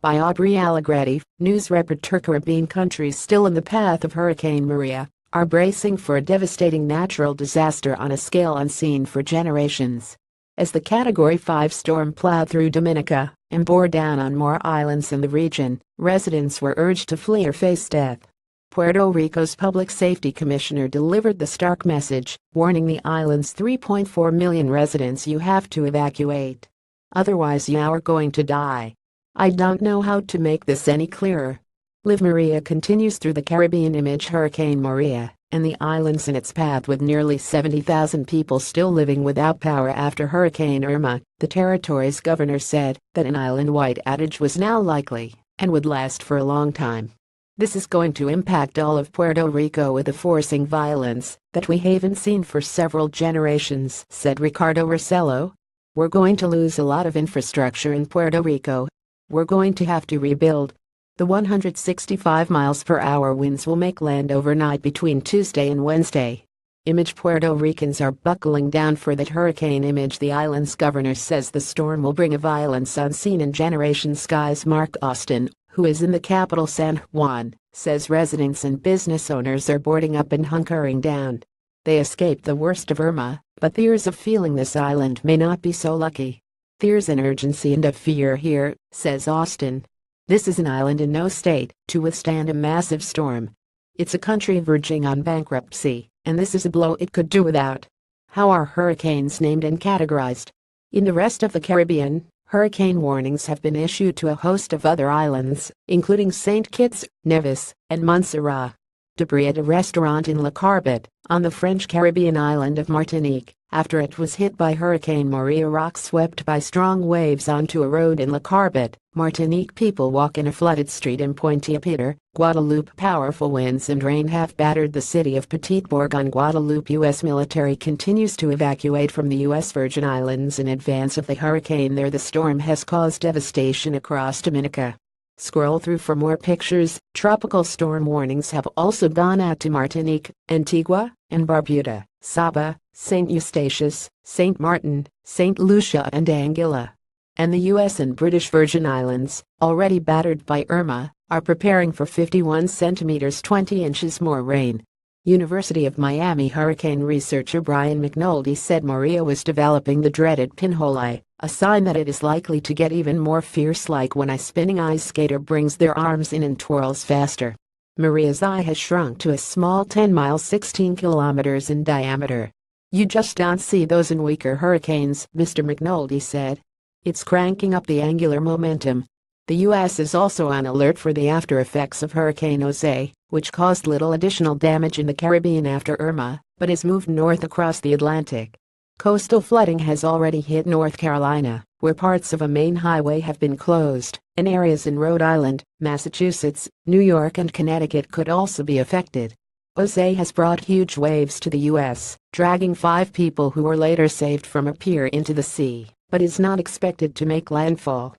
by Aubrey Allegretti. News ReporterCaribbean. Countries still in the path of Hurricane Maria are bracing for a devastating natural disaster on a scale unseen for generations. As the Category 5 storm plowed through Dominica and bore down on more islands in the region, residents were urged to flee or face death. Puerto Rico's Public Safety Commissioner delivered the stark message, warning the island's 3.4 million residents, "You have to evacuate. Otherwise you are going to die." I don't know how to make this any clearer. Live Maria continues through the Caribbean. Image Hurricane Maria and the islands in its path, with nearly 70,000 people still living without power after Hurricane Irma. The territory's governor said that an island-wide outage was now likely and would last for a long time. "This is going to impact all of Puerto Rico with a forcing violence that we haven't seen for several generations," said Ricardo Rossello. "We're going to lose a lot of infrastructure in Puerto Rico. We're going to have to rebuild." The 165 miles per hour winds will make land overnight between Tuesday and Wednesday. Image Puerto Ricans are buckling down for that hurricane. Image The island's governor says the storm will bring a violence unseen in generations. Sky's Mark Austin, who is in the capital San Juan, says residents and business owners are boarding up and hunkering down. They escaped the worst of Irma, but there's a feeling this island may not be so lucky. "There's an urgency and a fear here," says Austin. "This is an island in no state to withstand a massive storm. It's a country verging on bankruptcy, and this is a blow it could do without." How are hurricanes named and categorized? In the rest of the Caribbean, hurricane warnings have been issued to a host of other islands, including St. Kitts, Nevis, and Montserrat. Debris at a restaurant in Le Carbet, on the French Caribbean island of Martinique, after it was hit by Hurricane Maria. Rocks swept by strong waves onto a road in Le Carbet, Martinique. People walk in a flooded street in Pointe-à-Pitre, Guadeloupe. Powerful winds and rain have battered the city of Petite Bourgogne, Guadeloupe. U.S. military continues to evacuate from the U.S. Virgin Islands in advance of the hurricane there. The storm has caused devastation across Dominica. Scroll through for more pictures. Tropical storm warnings have also gone out to Martinique, Antigua and Barbuda, Saba, St. Eustatius, St. Martin, St. Lucia and Anguilla. And the U.S. and British Virgin Islands, already battered by Irma, are preparing for 51 centimeters 20 inches more rain. University of Miami hurricane researcher Brian McNulty said Maria was developing the dreaded pinhole eye, a sign that it is likely to get even more fierce, like when a spinning ice skater brings their arms in and twirls faster. Maria's eye has shrunk to a small 10 miles 16 kilometers in diameter. "You just don't see those in weaker hurricanes," Mr. McNulty said. "It's cranking up the angular momentum." The U.S. is also on alert for the after effects of Hurricane Jose, which caused little additional damage in the Caribbean after Irma, but has moved north across the Atlantic. Coastal flooding has already hit North Carolina, where parts of a main highway have been closed, and areas in Rhode Island, Massachusetts, New York and Connecticut could also be affected. Jose has brought huge waves to the U.S., dragging 5 people who were later saved from a pier into the sea, but is not expected to make landfall.